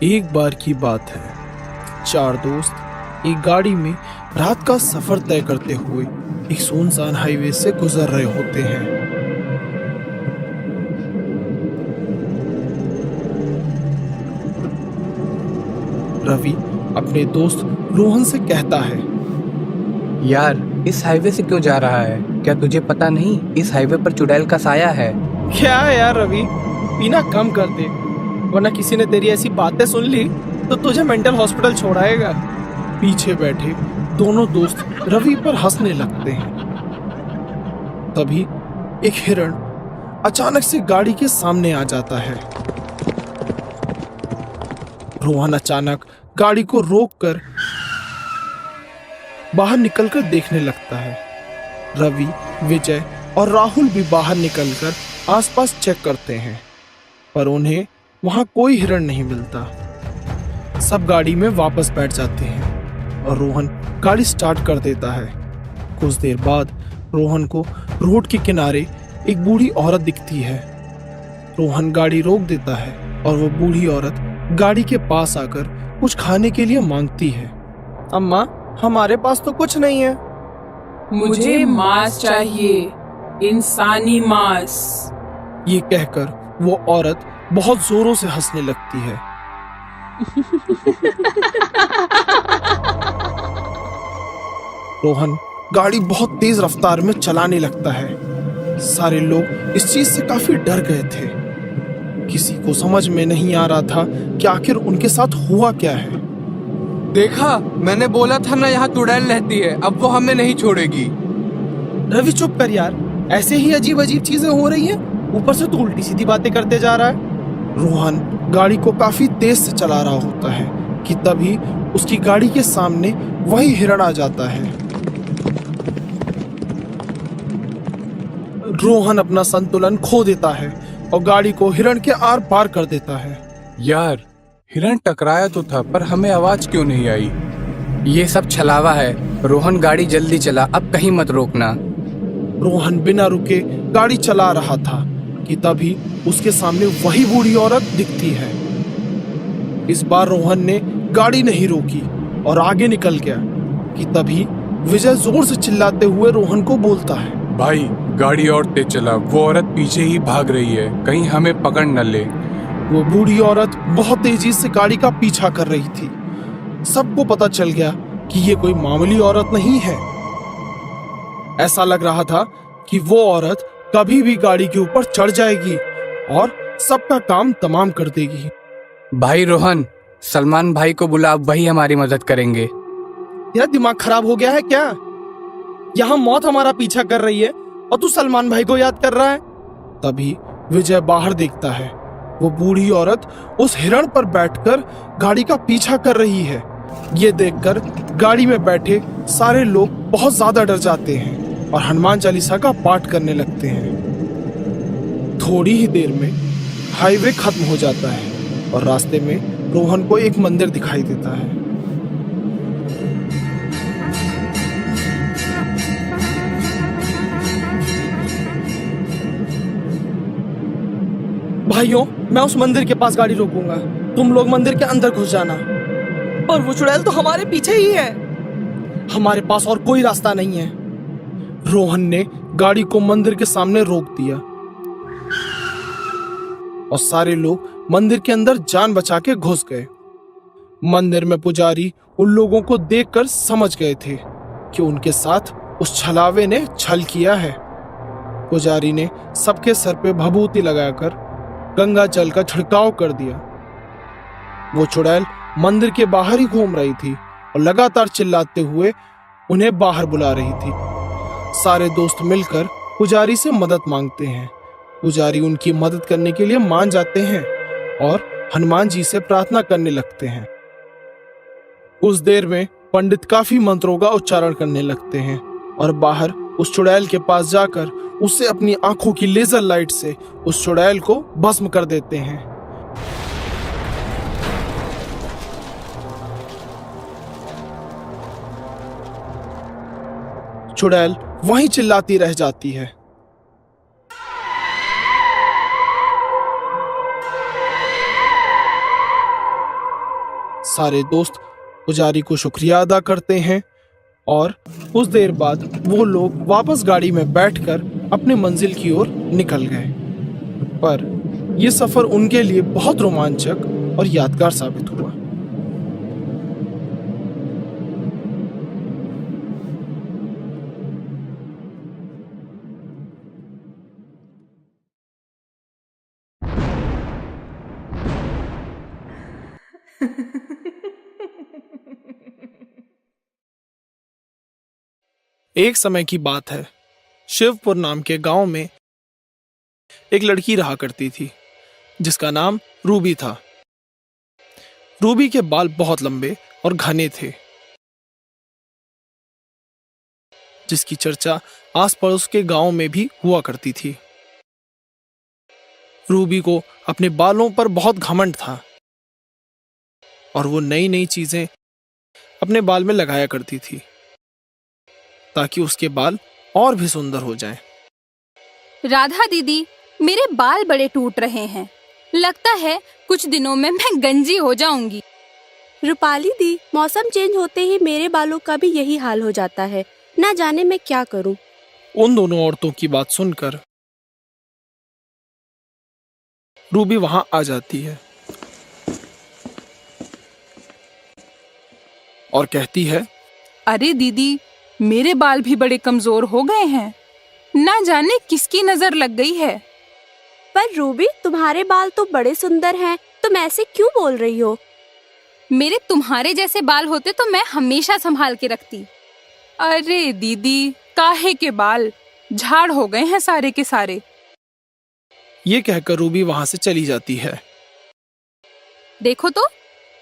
एक बार की बात है, चार दोस्त एक गाड़ी में रात का सफर तय करते हुए एक सुनसान हाईवे से गुजर रहे होते हैं। रवि अपने दोस्त रोहन से कहता है, यार इस हाईवे से क्यों जा रहा है? क्या तुझे पता नहीं इस हाईवे पर चुड़ैल का साया है? क्या है यार रवि, पीना कम कर दे, वरना किसी ने तेरी ऐसी बातें सुन ली तो तुझे मेंटल हॉस्पिटल छोड़ाएगा। पीछे बैठे दोनों दोस्त रवि पर हंसने लगते हैं। तभी एक हिरण अचानक से गाड़ी के सामने आ जाता है। रोहन अचानक गाड़ी को रोककर बाहर निकलकर देखने लगता है। रवि, विजय और राहुल भी बाहर निकलकर आसपास चेक करते हैं, पर उन्हें वहां कोई हिरण नहीं मिलता। सब गाड़ी में वापस बैठ जाते हैं और रोहन गाड़ी स्टार्ट कर देता है। कुछ देर बाद रोहन को रोड के किनारे एक बूढ़ी औरत दिखती है। रोहन गाड़ी रोक देता है और वो बूढ़ी औरत गाड़ी के पास आकर कुछ खाने के लिए मांगती है। अम्मा, हमारे पास तो कुछ नहीं है। मुझे मांस चाहिए, इंसानी मांस। ये कहकर वो औरत बहुत जोरों से हंसने लगती है। रोहन गाड़ी बहुत तेज रफ्तार में चलाने लगता है। सारे लोग इस चीज से काफी डर गए थे। किसी को समझ में नहीं आ रहा था कि आखिर उनके साथ हुआ क्या है। देखा, मैंने बोला था ना यहाँ चुड़ैल रहती है, अब वो हमें नहीं छोड़ेगी। रवि चुप कर यार, ऐसे ही अजीब अजीब चीजें हो रही हैं, ऊपर से तू उल्टी सीधी बातें करते जा रहा है। रोहन गाड़ी को काफी तेज से चला रहा होता है कि तभी उसकी गाड़ी के सामने वही हिरण आ जाता है। रोहन अपना संतुलन खो देता है और गाड़ी को हिरण के आर पार कर देता है। यार, हिरण टकराया तो था, पर हमें आवाज क्यों नहीं आई? ये सब छलावा है। रोहन गाड़ी जल्दी चला, अब कहीं मत रोकना। रोहन बिना रुके गाड़ी चला रहा था कि तभी उसके सामने वही बूढ़ी औरत दिखती है। इस बार रोहन ने गाड़ी नहीं रोकी और आगे निकल गया कि तभी विजय जोर से चिल्लाते हुए रोहन को बोलता है, भाई गाड़ी और तेज चला, वो औरत पीछे ही भाग रही है, कहीं हमें पकड़ न ले। वो बूढ़ी औरत बहुत तेजी से गाड़ी का पीछा कर रही थी। सबको पता चल गया कि ये कोई मामूली औरत नहीं है। ऐसा लग रहा था कि वो औरत कभी भी गाड़ी के ऊपर चढ़ जाएगी और सबका काम तमाम कर देगी। भाई रोहन, सलमान भाई को बुला, वही हमारी मदद करेंगे। तेरा दिमाग खराब हो गया है क्या? यहाँ मौत हमारा पीछा कर रही है और तू सलमान भाई को याद कर रहा है। तभी विजय बाहर देखता है। वो बूढ़ी औरत उस हिरण पर बैठकर गाड़ी का पीछा कर रही है। ये देखकर गाड़ी में बैठे सारे लोग बहुत ज्यादा डर जाते हैं और हनुमान चालीसा का पाठ करने लगते हैं। थोड़ी ही देर में हाईवे खत्म हो जाता है और रास्ते में रोहन को एक मंदिर दिखाई देता है। भाइयों, मैं उस मंदिर के पास गाड़ी रोकूंगा, तुम लोग मंदिर के अंदर घुस जाना। पर वो चुड़ैल तो हमारे पीछे ही है। हमारे पास और कोई रास्ता नहीं है। रोहन ने गाड़ी को मंदिर के सामने रोक दिया और सारे लोग मंदिर के अंदर जान बचा के घुस गए। मंदिर में पुजारी उन लोगों को देखकर समझ गए थे कि उनके साथ उस छलावे ने छल किया है। पुजारी ने सबके सर पे भभूति लगाकर गंगा जल का छिड़काव कर दिया। वो चुड़ैल मंदिर के बाहर ही घूम रही थी और लगातार चिल्लाते हुए उन्हें बाहर बुला रही थी। सारे दोस्त मिलकर पुजारी से मदद मांगते हैं। पुजारी उनकी मदद करने के लिए मान जाते हैं और हनुमान जी से प्रार्थना करने लगते हैं। उस देर में पंडित काफी मंत्रों का उच्चारण करने लगते हैं और बाहर उस चुड़ैल के पास जाकर उससे अपनी आंखों की लेजर लाइट से उस चुड़ैल को भस्म कर देते हैं। चुड़ैल वहीं चिल्लाती रह जाती है। सारे दोस्त पुजारी को शुक्रिया अदा करते हैं और कुछ देर बाद वो लोग वापस गाड़ी में बैठकर अपने मंजिल की ओर निकल गए। पर यह सफर उनके लिए बहुत रोमांचक और यादगार साबित हुआ। एक समय की बात है, शिवपुर नाम के गांव में एक लड़की रहा करती थी जिसका नाम रूबी था। रूबी के बाल बहुत लंबे और घने थे, जिसकी चर्चा आस पड़ोस के गांव में भी हुआ करती थी। रूबी को अपने बालों पर बहुत घमंड था और वो नई नई चीजें अपने बाल में लगाया करती थी ताकि उसके बाल और भी सुंदर हो जाएं। राधा दीदी, मेरे बाल बड़े टूट रहे हैं। लगता है कुछ दिनों में मैं गंजी हो जाऊंगी। रूपाली दी, मौसम चेंज होते ही मेरे बालों का भी यही हाल हो जाता है। ना जाने मैं क्या करूं। उन दोनों औरतों की बात सुनकर रूबी वहां आ जाती है और कहती है, अरे दीदी, मेरे बाल भी बड़े कमजोर हो गए हैं। ना जाने किसकी नजर लग गई है। पर रूबी, तुम्हारे बाल तो बड़े सुंदर हैं, तुम ऐसे क्यों बोल रही हो? मेरे तुम्हारे जैसे बाल होते तो मैं हमेशा संभाल के रखती। अरे दीदी, काहे के बाल झाड़ हो गए हैं सारे के सारे। ये कहकर रूबी वहां से चली जाती है। देखो तो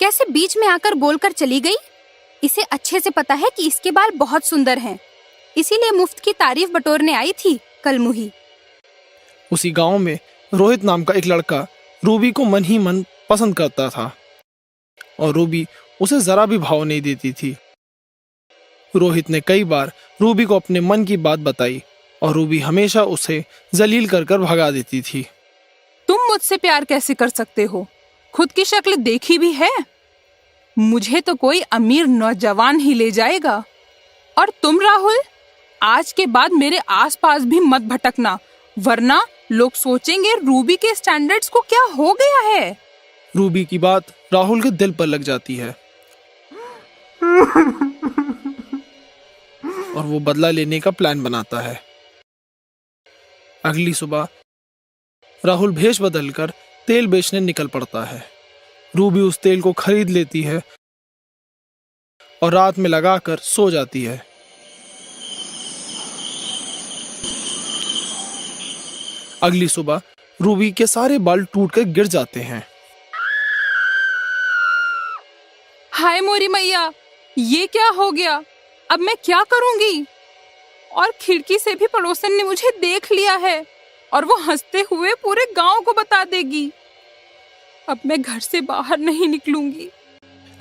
कैसे बीच में आकर बोलकर चली गई। इसे अच्छे से पता है कि इसके बाल बहुत सुंदर हैं, इसीलिए मुफ्त की तारीफ बटोरने आई थी कल मुही। उसी गांव में रोहित नाम का एक लड़का रूबी को मन ही मन पसंद करता था और रूबी उसे जरा भी भाव नहीं देती थी। रोहित ने कई बार रूबी को अपने मन की बात बताई और रूबी हमेशा उसे जलील कर कर भगा देती थी। तुम मुझसे प्यार कैसे कर सकते हो? खुद की शक्ल देखी भी है? मुझे तो कोई अमीर नौजवान ही ले जाएगा। और तुम राहुल, आज के बाद मेरे आसपास भी मत भटकना, वरना लोग सोचेंगे रूबी के स्टैंडर्ड्स को क्या हो गया है। रूबी की बात राहुल के दिल पर लग जाती है और वो बदला लेने का प्लान बनाता है। अगली सुबह राहुल भेष बदलकर तेल बेचने निकल पड़ता है। रूबी उस तेल को खरीद लेती है और रात में लगाकर सो जाती है। अगली सुबह रूबी के सारे बाल टूटकर गिर जाते हैं। हाय मोरी मैया, ये क्या हो गया? अब मैं क्या करूंगी? और खिड़की से भी पड़ोसन ने मुझे देख लिया है और वो हंसते हुए पूरे गांव को बता देगी। अब मैं घर से बाहर नहीं निकलूंगी।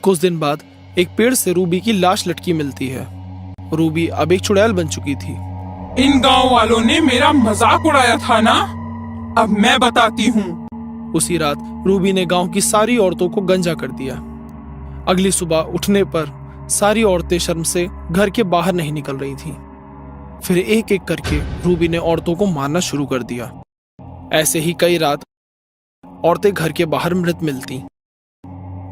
कुछ दिन बाद एक पेड़ से रूबी की लाश लटकी मिलती है। रूबी अब एक चुड़ैल बन चुकी थी। इन गांव वालों ने मेरा मजाक उड़ाया था ना, अब मैं बताती हूँ। उसी रात रूबी ने गांव की सारी औरतों को गंजा कर दिया। अगली सुबह उठने पर सारी औरतें शर्म से घर के बाहर नहीं निकल रही थीं। फिर एक एक करके रूबी ने औरतों को मारना शुरू कर दिया। ऐसे ही कई रात औरतें घर के बाहर मृत मिलती।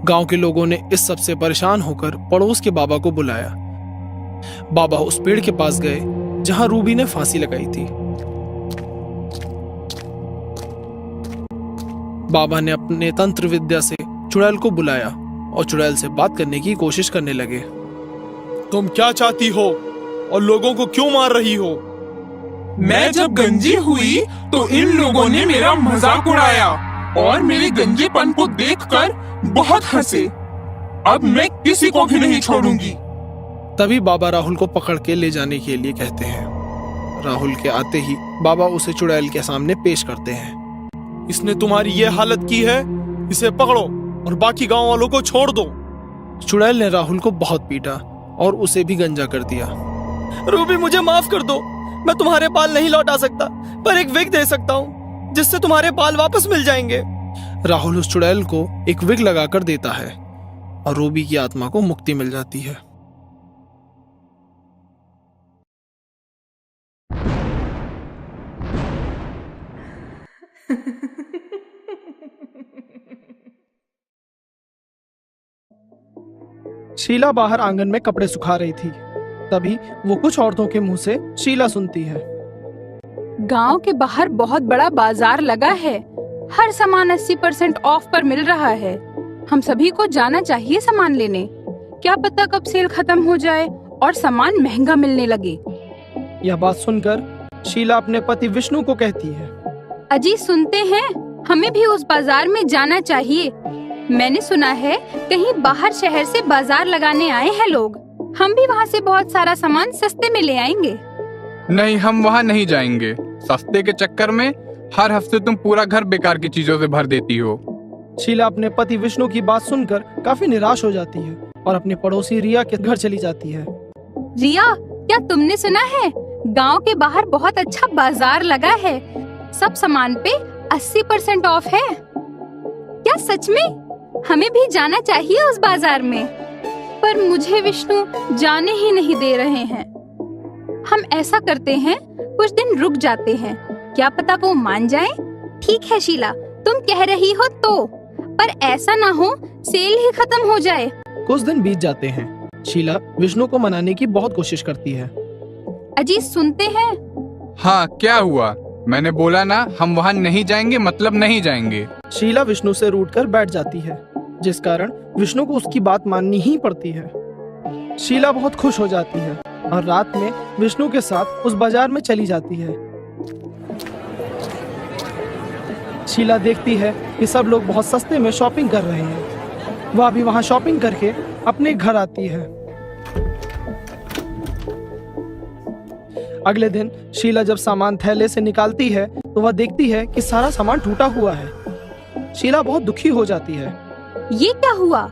गांव के लोगों ने इस सब से परेशान होकर पड़ोस के बाबा को बुलाया। बाबा उस पेड़ के पास गए जहां रूबी ने फांसी लगाई थी। बाबा ने अपने तंत्र विद्या से चुड़ैल को बुलाया और चुड़ैल से बात करने की कोशिश करने लगे। तुम क्या चाहती हो और लोगों को क्यों मार रही हो? मैं जब गंजी हुई तो इन लोगों ने मेरा मजाक उड़ाया और मेरे गंजेपन को देखकर बहुत हंसे। अब मैं किसी को भी नहीं छोड़ूंगी। तभी बाबा राहुल को पकड़ के ले जाने के लिए कहते हैं। राहुल के आते ही बाबा उसे चुड़ैल के सामने पेश करते हैं। इसने तुम्हारी ये हालत की है, इसे पकड़ो और बाकी गांव वालों को छोड़ दो। चुड़ैल ने राहुल को बहुत पीटा और उसे भी गंजा कर दिया। रूबी, मुझे माफ कर दो। मैं तुम्हारे बाल नहीं लौटा सकता, पर एक विग दे सकता हूँ जिससे तुम्हारे बाल वापस मिल जाएंगे। राहुल उस चुड़ैल को एक विग लगाकर देता है और रूबी की आत्मा को मुक्ति मिल जाती है। शीला बाहर आंगन में कपड़े सुखा रही थी। तभी वो कुछ औरतों के मुंह से शीला सुनती है। गांव के बाहर बहुत बड़ा बाजार लगा है। हर सामान 80% ऑफ पर मिल रहा है। हम सभी को जाना चाहिए सामान लेने। क्या पता कब सेल खत्म हो जाए और सामान महंगा मिलने लगे। यह बात सुनकर शीला अपने पति विष्णु को कहती है, अजी सुनते हैं, हमें भी उस बाजार में जाना चाहिए। मैंने सुना है कहीं बाहर शहर से बाजार लगाने आए हैं लोग। हम भी वहाँ से बहुत सारा सामान सस्ते में ले आएंगे। नहीं, हम वहाँ नहीं जाएंगे। सस्ते के चक्कर में हर हफ्ते तुम पूरा घर बेकार की चीजों से भर देती हो। शीला अपने पति विष्णु की बात सुनकर काफी निराश हो जाती है और अपने पड़ोसी रिया के घर चली जाती है। रिया, क्या तुमने सुना है गांव के बाहर बहुत अच्छा बाजार लगा है। सब सामान पे 80% ऑफ है। क्या सच में? हमें भी जाना चाहिए उस बाजार में। पर मुझे विष्णु जाने ही नहीं दे रहे हैं। हम ऐसा करते हैं, कुछ दिन रुक जाते हैं, क्या पता वो मान जाएं? ठीक है शीला, तुम कह रही हो तो, पर ऐसा ना हो सेल ही खत्म हो जाए। कुछ दिन बीत जाते हैं। शीला विष्णु को मनाने की बहुत कोशिश करती है। अजी सुनते हैं? हाँ, क्या हुआ? मैंने बोला ना, हम वहाँ नहीं जाएंगे, मतलब नहीं जाएंगे। शीला विष्णु से रूठकर बैठ जाती है, जिस कारण विष्णु को उसकी बात माननी ही पड़ती है। शीला बहुत खुश हो जाती है और रात में विष्णु के साथ उस बाजार में चली जाती है। शीला देखती है कि सब लोग बहुत सस्ते में शॉपिंग कर रहे हैं। वह भी वहां शॉपिंग करके अपने घर आती है। अगले दिन शीला जब सामान थैले से निकालती है तो वह देखती है कि सारा सामान टूटा हुआ है। शीला बहुत दुखी हो जाती है। ये क्या हुआ?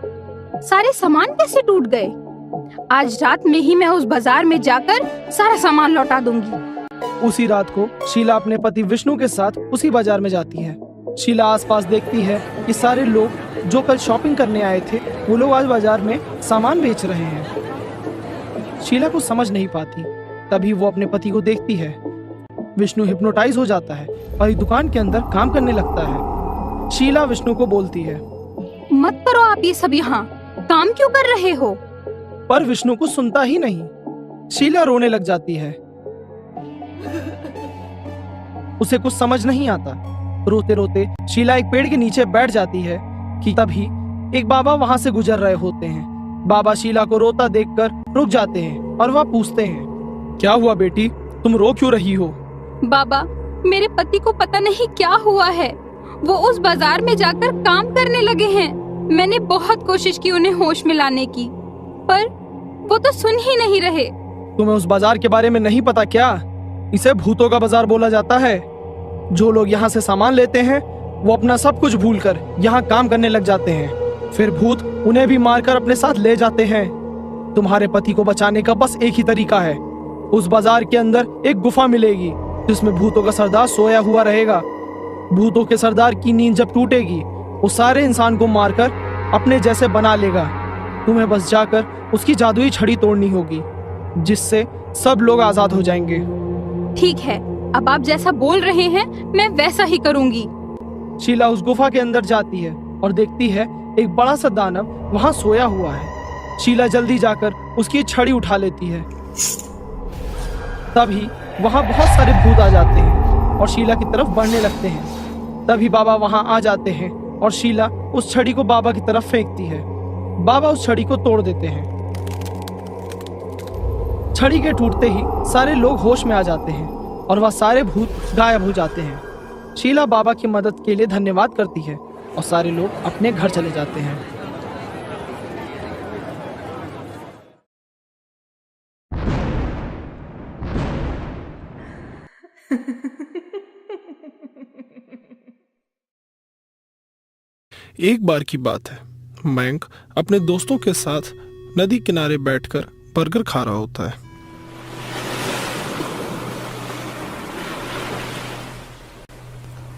सारे सामान कैसे टूट गए? आज रात में ही मैं उस बाजार में जाकर सारा सामान लौटा दूंगी। उसी रात को शीला अपने पति विष्णु के साथ उसी बाजार में जाती है। शीला आसपास देखती है कि सारे लोग जो कल शॉपिंग करने आए थे वो लोग आज बाजार में सामान बेच रहे हैं। शीला को समझ नहीं पाती। तभी वो अपने पति को देखती है। विष्णु हिप्नोटाइज हो जाता है और एक दुकान के अंदर काम करने लगता है। शीला विष्णु को बोलती है, मत करो आप ये सब यहाँ, काम क्यों कर रहे हो? पर विष्णु को सुनता ही नहीं। शीला रोने लग जाती है। उसे कुछ समझ नहीं आता। रोते रोते शीला एक पेड़ के नीचे बैठ जाती है कि तभी एक बाबा वहां से गुजर रहे होते हैं। बाबा शीला को रोता देखकर रुक जाते हैं और वह पूछते हैं, क्या हुआ बेटी, तुम रो क्यों रही हो? बाबा, मेरे पति को पता नहीं क्या हुआ है। वो उस बाजार में जाकर काम करने लगे हैं। मैंने बहुत कोशिश की उन्हें होश में लाने की, पर वो तो सुन ही नहीं रहे। तुम्हें उस बाजार के बारे में नहीं पता क्या? इसे भूतों का बाजार बोला जाता है। जो लोग यहाँ से सामान लेते हैं वो अपना सब कुछ भूलकर यहाँ काम करने लग जाते हैं। फिर भूत उन्हें भी मारकर अपने साथ ले जाते हैं। तुम्हारे पति को बचाने का बस एक ही तरीका है। उस बाजार के अंदर एक गुफा मिलेगी जिसमें भूतों का सरदार सोया हुआ रहेगा। भूतों के सरदार की नींद जब टूटेगी वो सारे इंसान को मारकर अपने जैसे बना लेगा। तुम्हें बस जाकर उसकी जादुई छड़ी तोड़नी होगी, जिससे सब लोग आजाद हो जाएंगे। ठीक है, अब आप जैसा बोल रहे हैं मैं वैसा ही करूंगी। शीला उस गुफा के अंदर जाती है और देखती है एक बड़ा सा दानव वहां सोया हुआ है। शीला जल्दी जाकर उसकी छड़ी उठा लेती है। तभी वहां बहुत सारे भूत आ जाते हैं और शीला की तरफ बढ़ने लगते हैं। तभी बाबा वहां आ जाते हैं और शीला उस छड़ी को बाबा की तरफ फेंकती है। बाबा उस छड़ी को तोड़ देते हैं। छड़ी के टूटते ही सारे लोग होश में आ जाते हैं और वह सारे भूत गायब हो जाते हैं। शीला बाबा की मदद के लिए धन्यवाद करती है और सारे लोग अपने घर चले जाते हैं। एक बार की बात है, मयंक अपने दोस्तों के साथ नदी किनारे बैठकर बर्गर खा रहा होता है।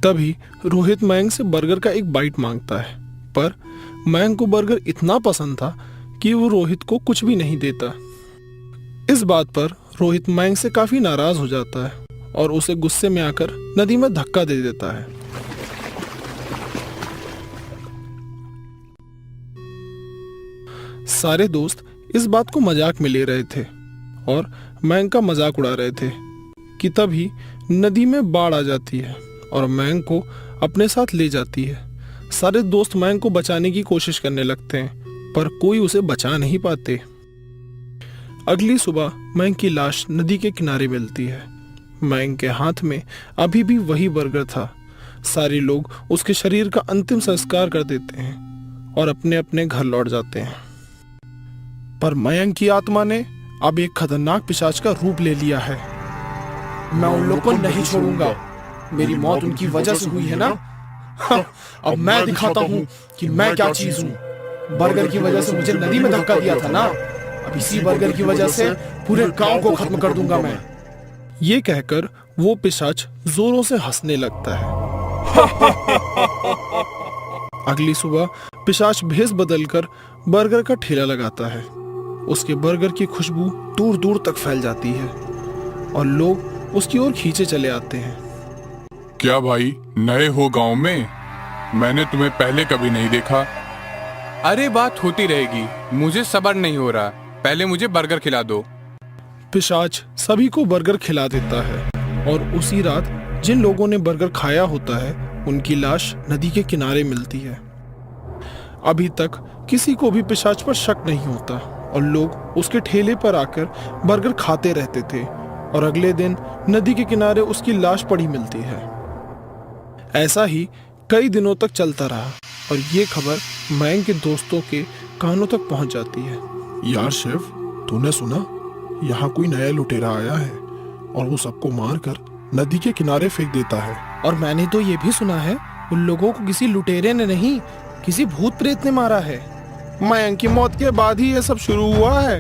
तभी रोहित मयंक से बर्गर का एक बाइट मांगता है, पर मयंक को बर्गर इतना पसंद था कि वो रोहित को कुछ भी नहीं देता। इस बात पर रोहित मयंक से काफी नाराज हो जाता है और उसे गुस्से में आकर नदी में धक्का दे देता है। सारे दोस्त इस बात को मजाक में ले रहे थे और मयंक का मजाक उड़ा रहे थे कि तभी नदी में बाढ़ आ जाती है और मयंक को अपने साथ ले जाती है। सारे दोस्त मयंक को बचाने की कोशिश करने लगते हैं पर कोई उसे बचा नहीं पाते। अगली सुबह मयंक की लाश नदी के किनारे मिलती है। मयंक के हाथ में अभी भी वही बर्गर था। सारे लोग उसके शरीर का अंतिम संस्कार कर देते हैं और अपने अपने घर लौट जाते हैं। पर मयंक की आत्मा ने अब एक खतरनाक पिशाच का रूप ले लिया है। मैं उन लोगों को नहीं छोड़ूंगा। मेरी मौत उनकी वजह से हुई है ना? अब मैं दिखाता हूँ कि मैं क्या चीज हूँ। बर्गर की वजह से मुझे नदी में धक्का दिया था ना, अब इसी बर्गर की वजह से पूरे गांव को खत्म कर दूंगा मैं। ये कहकर वो पिशाच जोरों से हंसने लगता है। अगली सुबह पिशाच भेष बदलकर बर्गर का ठेला लगाता है। उसके बर्गर की खुशबू दूर दूर तक फैल जाती है और लोग उसकी ओर खींचे चले आते हैं। क्या भाई, नए हो गांव में? मैंने तुम्हें पहले कभी नहीं देखा। अरे बात होती रहेगी, मुझे सब्र नहीं हो रहा, पहले मुझे बर्गर खिला दो। पिशाच सभी को बर्गर खिला देता है और उसी रात जिन लोगों ने बर्गर खाया होता है उनकी लाश नदी के किनारे मिलती है। अभी तक किसी को भी पिशाच पर शक नहीं होता और लोग उसके ठेले पर आकर बर्गर खाते रहते थे और अगले दिन नदी के किनारे उसकी लाश पड़ी मिलती है। ऐसा ही कई दिनों तक चलता रहा और ये खबर मयंक के दोस्तों के कानों तक पहुंच जाती है। यार शिव, तूने सुना? यहाँ कोई नया लुटेरा आया है और वो सबको मारकर नदी के किनारे फेंक देता है। और मैंने तो ये भी सुना है उन लोगों को किसी लुटेरे ने नहीं, किसी भूत प्रेत ने मारा है। मयंक की मौत के बाद ही ये सब शुरू हुआ है।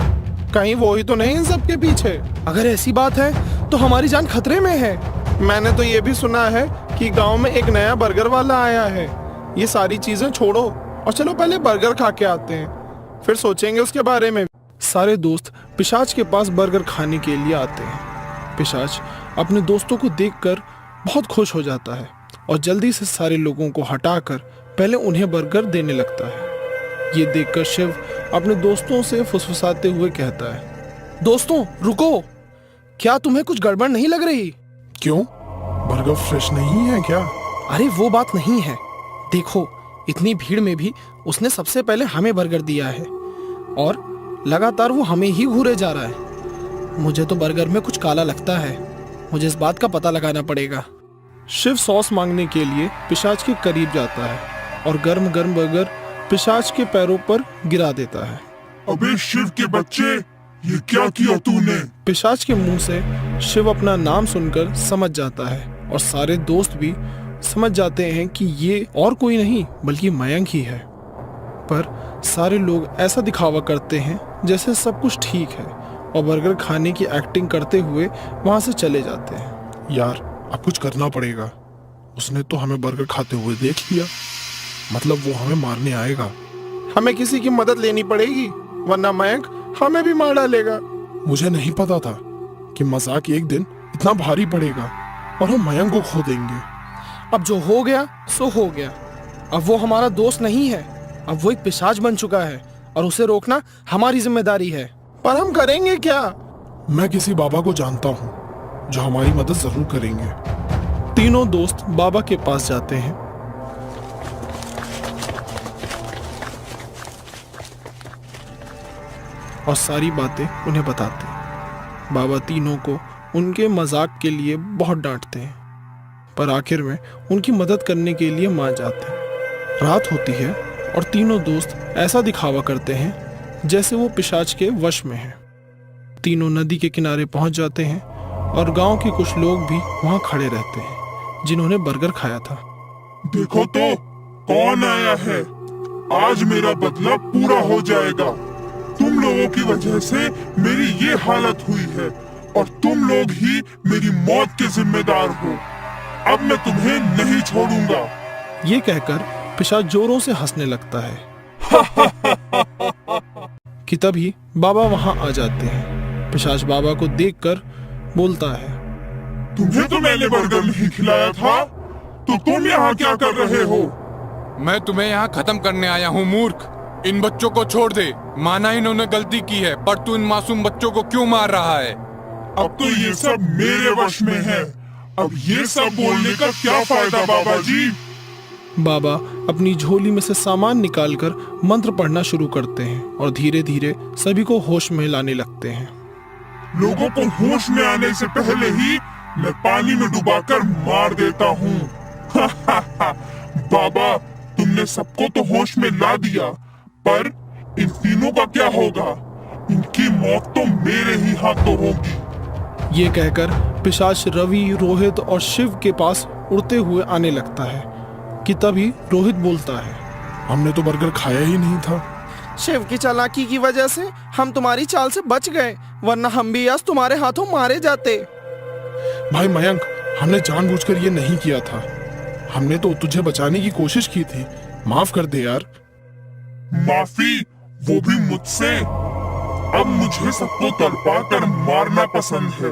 कहीं वो ही तो नहीं इन सब के पीछे? अगर ऐसी बात है तो हमारी जान खतरे में है। मैंने तो ये भी सुना है कि गांव में एक नया बर्गर वाला आया है। ये सारी चीजें छोड़ो और चलो पहले बर्गर खा के आते हैं, फिर सोचेंगे उसके बारे में। सारे दोस्त पिशाच के पास बर्गर खाने के लिए आते हैं। पिशाच अपने दोस्तों को देखकर बहुत खुश हो जाता है और जल्दी से सारे लोगों को हटाकर पहले उन्हें बर्गर देने लगता है। ये देखकर शिव अपने दोस्तों से फुसफुसाते हुए कहता है, दोस्तों रुको, क्या तुम्हें कुछ गड़बड़ नहीं लग रही? क्यों? बर्गर फ्रेश नहीं है क्या? अरे वो बात नहीं है, देखो इतनी भीड़ में भी उसने सबसे पहले हमें बर्गर दिया है और लगातार वो हमें ही घूरे जा रहा है। मुझे तो बर्गर में कुछ काला लगता है, मुझे इस बात का पता लगाना पड़ेगा। शिव सॉस मांगने के लिए पिशाच के करीब जाता है और गर्म गर्म बर्गर पिशाच के पैरों पर गिरा देता है। अबे शिव के बच्चे, ये क्या किया तूने? पिशाच के मुंह से शिव अपना नाम सुनकर समझ जाता है और सारे दोस्त भी समझ जाते हैं कि ये और कोई नहीं बल्कि मयंक ही है। पर सारे लोग ऐसा दिखावा करते हैं जैसे सब कुछ ठीक है और बर्गर खाने की एक्टिंग करते हुए वहां से चले जाते हैं। यार अब कुछ करना पड़ेगा। उसने तो हमें बर्गर खाते हुए देख लिया, मतलब वो हमें मारने आएगा। हमें किसी की मदद लेनी पड़ेगी वरना मयंक हमें भी मार डालेगा। मुझे नहीं पता था कि मजाक एक दिन इतना भारी पड़ेगा और हम मयंक को खो देंगे। अब जो हो गया सो हो गया। अब वो हमारा दोस्त नहीं है, अब वो एक पिशाच बन चुका है और उसे रोकना हमारी जिम्मेदारी है। पर हम करेंगे क्या? मैं किसी बाबा को जानता हूँ जो हमारी मदद जरूर करेंगे। तीनों दोस्त बाबा के पास जाते हैं। और सारी बातें उन्हें बताते हैं। बाबा तीनों को उनके मजाक के लिए बहुत डांटते हैं पर आखिर में उनकी मदद करने के लिए मान जाते हैं। रात होती है और तीनों दोस्त ऐसा दिखावा करते हैं जैसे वो पिशाच के वश में हैं। तीनों नदी के किनारे पहुंच जाते हैं और गांव के कुछ लोग भी वहां खड़े रहते हैं जिन्होंने बर्गर खाया था। देखो तो कौन आया है, आज मेरा बदला पूरा हो जाएगा। तुम लोगों की वजह से मेरी ये हालत हुई है और तुम लोग ही मेरी मौत के जिम्मेदार हो। अब मैं तुम्हें नहीं छोड़ूंगा। ये कहकर पिशाच जोरों से हंसने लगता है कि तभी बाबा वहां आ जाते हैं। पिशाच बाबा को देखकर बोलता है, तुम्हें तो मैंने बर्गर नहीं खिलाया था, तो तुम यहाँ क्या कर रहे हो? मैं तुम्हें यहाँ खत्म करने आया हूँ मूर्ख। इन बच्चों को छोड़ दे। माना इन्होंने गलती की है, पर तू इन मासूम बच्चों को क्यों मार रहा है? अब तो ये सब मेरे वश में है। अब ये सब बोलने का क्या फायदा बाबा जी? बाबा अपनी झोली में से सामान निकालकर मंत्र पढ़ना शुरू करते हैं और धीरे धीरे सभी को होश में लाने लगते हैं। लोगों को होश में आने से पहले ही मैं पानी में डुबाकर मार देता हूँ। बाबा, तुमने सबको तो होश में ला दिया, पर इन तीनों का क्या होगा? इनकी मौत तो मेरे ही हाथों होगी। ये कहकर पिशाच रवि, रोहित और शिव के पास उड़ते हुए आने लगता है कि तभी रोहित बोलता है, हमने तो बर्गर खाया ही नहीं था। शिव की चालाकी की वजह से हम तुम्हारी चाल से बच गए, वरना हम भी आज तुम्हारे हाथों मारे जाते। भाई मयंक, हमने जानबूझकर ये नहीं किया था। हमने तो तुझे बचाने की कोशिश की थी। माफ कर दे यार। माफी, वो भी मुझसे? अब मुझे सबको तड़पा कर मारना पसंद है।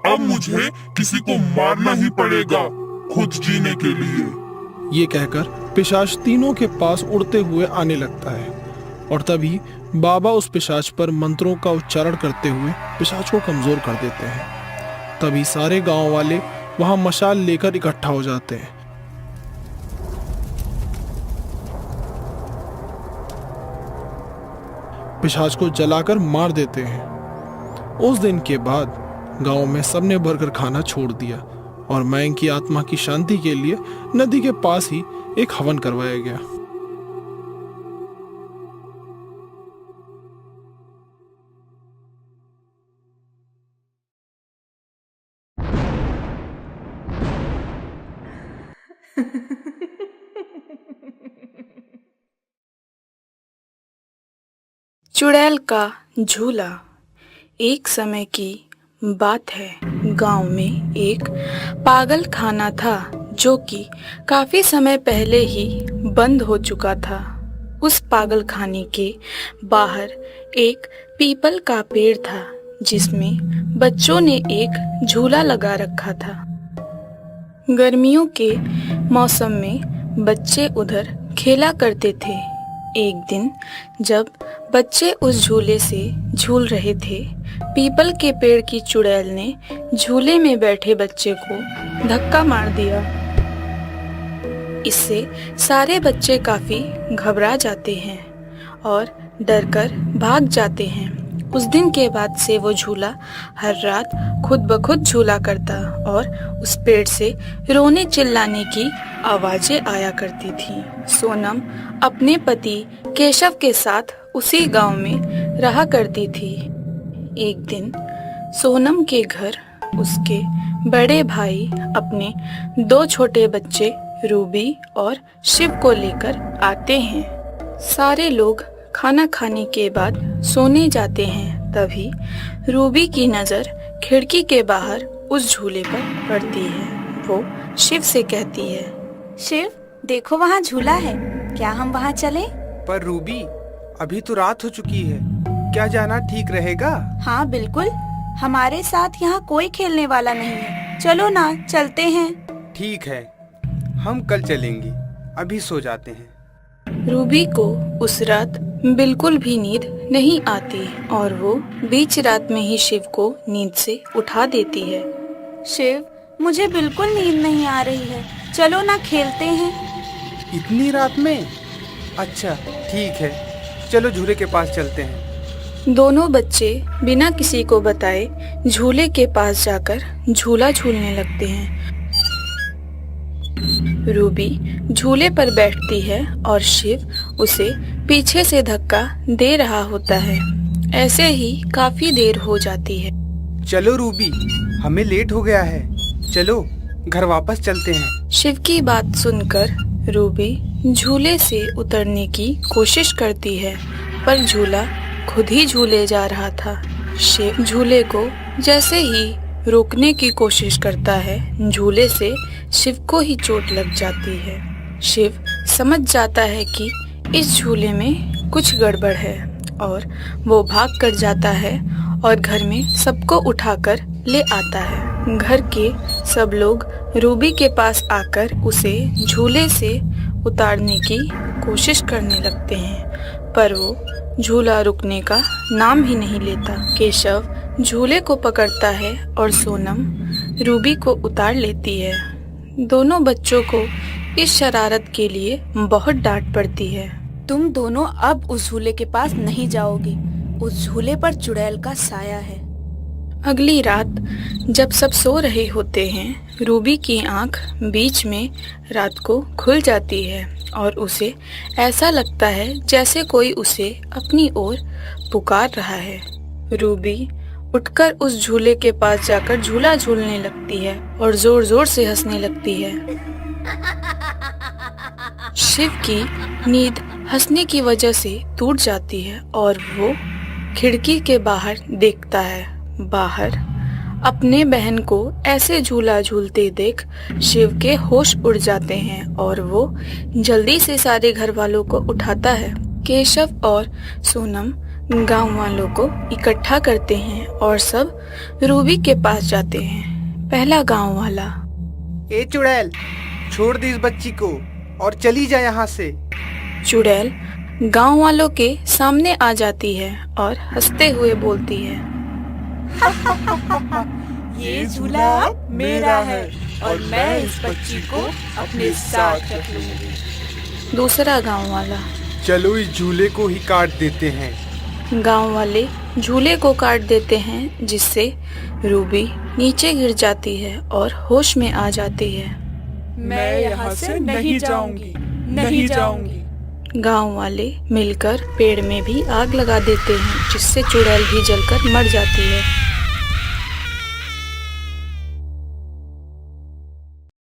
अब मुझे किसी को मारना ही पड़ेगा खुद जीने के लिए। ये कहकर पिशाच तीनों के पास उड़ते हुए आने लगता है और तभी बाबा उस पिशाच पर मंत्रों का उच्चारण करते हुए पिशाच को कमजोर कर देते हैं। तभी सारे गांव वाले वहां मशाल लेकर इकट्ठा हो जाते हैं। पिशाच को जलाकर मार देते हैं। उस दिन के बाद गांव में सबने बर्गर खाना छोड़ दिया और मयंक की आत्मा की शांति के लिए नदी के पास ही एक हवन करवाया गया। चुड़ैल का झूला। एक समय की बात है, गांव में एक पागल खाना था जो कि काफी समय पहले ही बंद हो चुका था। उस पागल खाने के बाहर एक पीपल का पेड़ था जिसमें बच्चों ने एक झूला लगा रखा था। गर्मियों के मौसम में बच्चे उधर खेला करते थे। एक दिन जब बच्चे उस झूले से झूल रहे थे, पीपल के पेड़ की चुड़ैल ने झूले में बैठे बच्चे को धक्का मार दिया। इससे सारे बच्चे काफी घबरा जाते हैं और डरकर भाग जाते हैं। उस दिन के बाद से वो झूला हर रात खुद ब खुद झूला करता और उस पेड़ से रोने चिल्लाने की आवाजें आया करती थी। सोनम अपने पति केशव के साथ उसी गांव में रहा करती थी। एक दिन सोनम के घर उसके बड़े भाई अपने दो छोटे बच्चे रूबी और शिव को लेकर आते हैं। सारे लोग खाना खाने के बाद सोने जाते हैं। तभी रूबी की नजर खिड़की के बाहर उस झूले पर पड़ती है। वो शिव से कहती है, शिव देखो वहाँ झूला है, क्या हम वहाँ चलें? पर रूबी, अभी तो रात हो चुकी है, क्या जाना ठीक रहेगा? हाँ बिल्कुल, हमारे साथ यहाँ कोई खेलने वाला नहीं है, चलो ना चलते हैं। ठीक है, हम कल चलेंगे, अभी सो जाते हैं। रूबी को उस रात बिल्कुल भी नींद नहीं आती और वो बीच रात में ही शिव को नींद से उठा देती है। शिव, मुझे बिल्कुल नींद नहीं आ रही है, चलो ना खेलते हैं। इतनी रात में? अच्छा ठीक है, चलो झूले के पास चलते हैं। दोनों बच्चे बिना किसी को बताए झूले के पास जाकर झूला झूलने लगते हैं। रूबी झूले पर बैठती है और शिव उसे पीछे से धक्का दे रहा होता है। ऐसे ही काफी देर हो जाती है। चलो रूबी, हमें लेट हो गया है, चलो घर वापस चलते हैं। शिव की बात सुनकर रूबी झूले से उतरने की कोशिश करती है, पर झूला खुद ही झूले जा रहा था। शिव झूले को जैसे ही रोकने की कोशिश करता है, झूले से शिव को ही चोट लग जाती है। शिव समझ जाता है कि इस झूले में कुछ गड़बड़ है और वो भाग कर जाता है और घर में सबको उठाकर ले आता है। घर के सब लोग रूबी के पास आकर उसे झूले से उतारने की कोशिश करने लगते हैं, पर वो झूला रुकने का नाम ही नहीं लेता। केशव झूले को पकड़ता है और सोनम रूबी को उतार लेती है। दोनों बच्चों को इस शरारत के लिए बहुत डांट पड़ती है। तुम दोनों अब उस झूले के पास नहीं जाओगी, उस झूले पर चुड़ैल का साया है। अगली रात जब सब सो रहे होते हैं, रूबी की आंख बीच में रात को खुल जाती है और उसे ऐसा लगता है जैसे कोई उसे अपनी ओर पुकार रहा है। रूबी उठकर उस झूले के पास जाकर झूला झूलने लगती है और जोर जोर से हंसने लगती है। शिव की नींद हंसने की वजह से टूट जाती है और वो खिड़की के बाहर देखता है। बाहर अपने बहन को ऐसे झूला झूलते देख शिव के होश उड़ जाते हैं और वो जल्दी से सारे घर वालों को उठाता है। केशव और सोनम गांव वालों को इकट्ठा करते हैं और सब रूबी के पास जाते हैं। पहला गांव वाला, ए चुड़ैल, छोड़ दे इस बच्ची को और चली जा यहाँ से। चुड़ैल गांव वालों के सामने आ जाती है और हंसते हुए बोलती है, ये झूला मेरा है और मैं इस बच्ची को अपने साथ रख लूंगी। दूसरा गांव वाला, चलो इस झूले को ही काट देते हैं। गांव वाले झूले को काट देते हैं जिससे रूबी नीचे गिर जाती है और होश में आ जाती है। मैं यहाँ से नहीं जाऊंगी, नहीं जाऊंगी। गांव वाले मिलकर पेड़ में भी आग लगा देते हैं जिससे चुड़ैल भी जलकर मर जाती है।